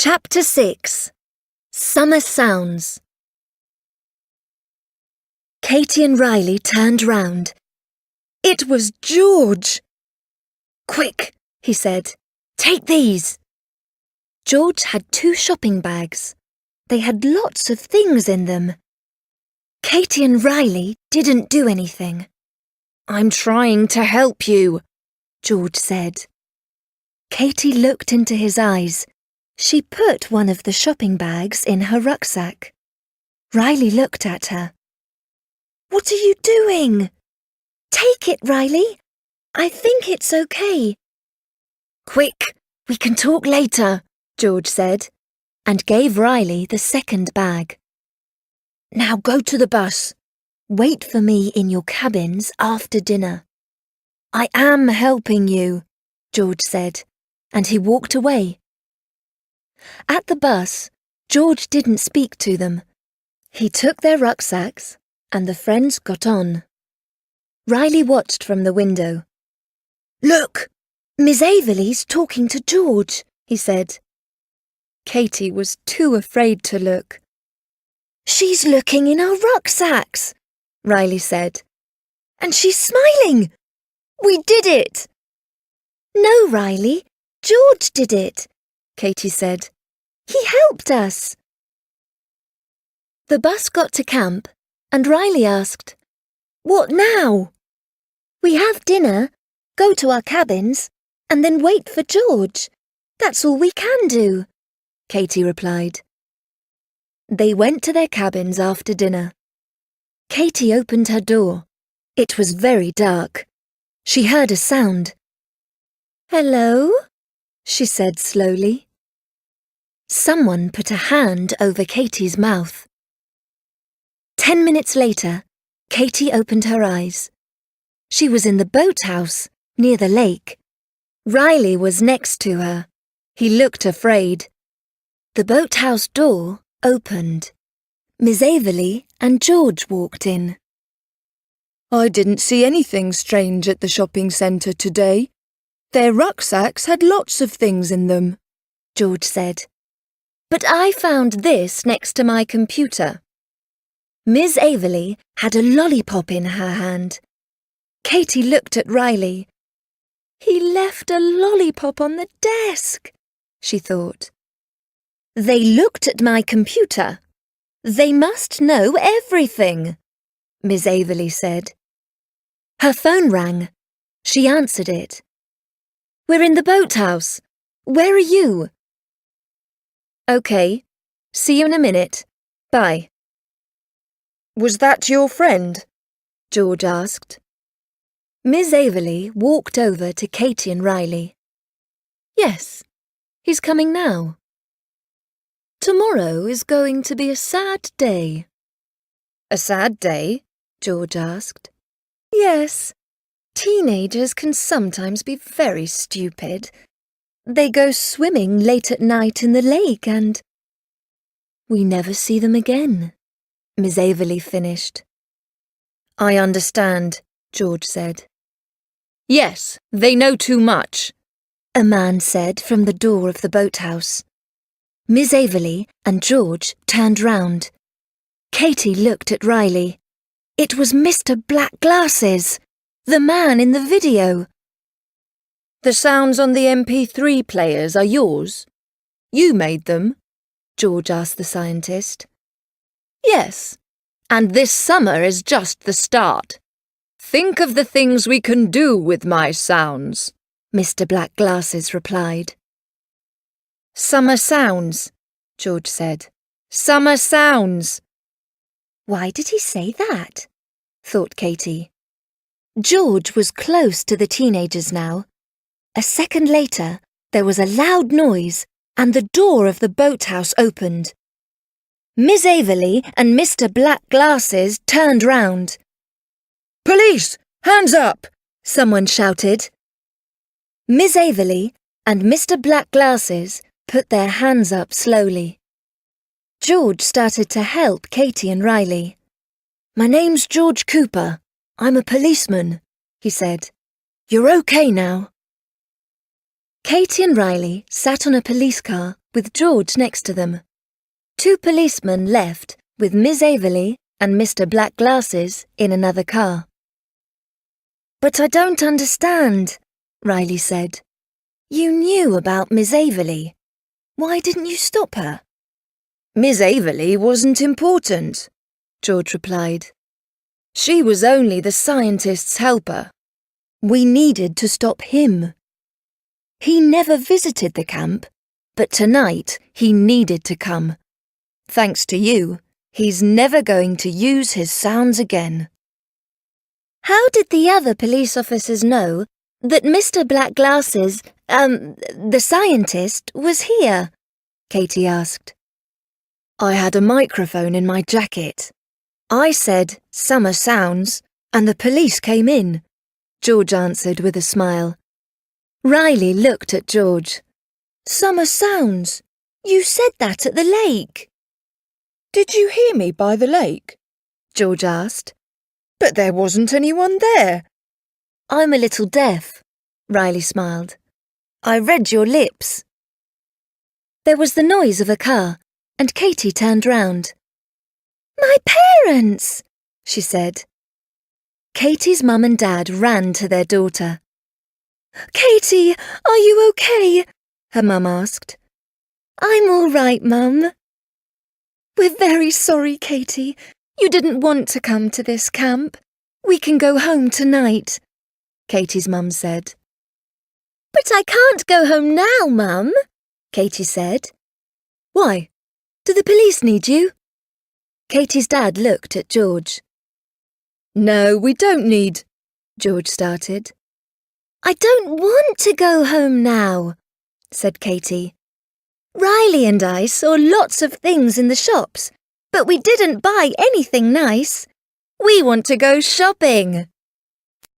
Chapter 6 Summer Sounds. Katie and Riley turned round. It was George! "Quick," he said. "Take these." George had 2 shopping bags. They had lots of things in them. Katie and Riley didn't do anything. "I'm trying to help you," George said. Katie looked into his eyes. She put one of the shopping bags in her rucksack. Riley looked at her. "What are you doing?" "Take it, Riley. I think it's okay." "Quick, we can talk later," George said, and gave Riley the second bag. "Now go to the bus. Wait for me in your cabins after dinner." "I am helping you," George said, and he walked away. At the bus, George didn't speak to them. He took their rucksacks, and the friends got on. Riley watched from the window. "Look! Miss Averley's talking to George," he said. Katie was too afraid to look. "She's looking in our rucksacks," Riley said. "And she's smiling! We did it!" "No, Riley, George did it," Katie said. "He helped us." The bus got to camp, and Riley asked, "What now?" "We have dinner, go to our cabins, and then wait for George. That's all we can do," Katie replied. They went to their cabins after dinner. Katie opened her door. It was very dark. She heard a sound. "Hello?" she said slowly. Someone put a hand over Katie's mouth. 10 minutes later, Katie opened her eyes. She was in the boathouse, near the lake. Riley was next to her. He looked afraid. The boathouse door opened. Miss Averley and George walked in. "I didn't see anything strange at the shopping centre today. Their rucksacks had lots of things in them," George said. "But I found this next to my computer." Miss Averley had a lollipop in her hand. Katie looked at Riley. "He left a lollipop on the desk," she thought. "They looked at my computer. They must know everything," Miss Averley said. Her phone rang. She answered it. "We're in the boathouse. Where are you?" "Okay. See you in a minute. Bye." "Was that your friend?" George asked. Miss Averley walked over to Katie and Riley. "Yes, he's coming now. Tomorrow is going to be a sad day." "A sad day?" George asked. "Yes, teenagers can sometimes be very stupid. They go swimming late at night in the lake and we never see them again," Miss Averley finished. "I understand," George said. "Yes, they know too much," a man said from the door of the boathouse. Miss Averley and George turned round. Katie looked at Riley. It was Mr. Black Glasses, the man in the video. "The sounds on the MP3 players are yours? You made them?" George asked the scientist. "Yes, "And this summer is just the start. Think of the things we can do with my sounds," Mr. Black Glasses replied. "Summer sounds," George said. "Summer sounds." "Why did he say that?" thought Katie. George was close to the teenagers now. A second later, there was a loud noise and the door of the boathouse opened. Miss Averley and Mr. Black Glasses turned round. "Police! Hands up!" someone shouted. Miss Averley and Mr. Black Glasses put their hands up slowly. George started to help Katie and Riley. "My name's George Cooper. I'm a policeman," he said. "You're okay now." Katie and Riley sat on a police car with George next to them. 2 policemen left with Miss Averley and Mr. Black Glasses in another car. "But I don't understand," Riley said. "You knew about Miss Averley. Why didn't you stop her?" "Miss Averley wasn't important," George replied. "She was only the scientist's helper. We needed to stop him. He never visited the camp, but tonight he needed to come. Thanks to you, he's never going to use his sounds again." "How did the other police officers know that Mr. Black Glasses, the scientist, was here?" Katie asked. "I had a microphone in my jacket. I said, 'Summer sounds,' and the police came in," George answered with a smile. Riley looked at George. "Summer sounds? You said that at the lake." "Did you hear me by the lake?" George asked. "But there wasn't anyone there." "I'm a little deaf," Riley smiled. "I read your lips." There was the noise of a car, and Katie turned round. "My parents!" she said. Katie's mum and dad ran to their daughter. "Katie, are you okay?" her mum asked. "I'm all right, Mum." "We're very sorry, Katie. You didn't want to come to this camp. We can go home tonight," Katie's mum said. "But I can't go home now, Mum," Katie said. "Why? Do the police need you?" Katie's dad looked at George. "No, we don't need," George started. "I don't want to go home now," said Katie. "Riley and I saw lots of things in the shops, but we didn't buy anything nice. We want to go shopping."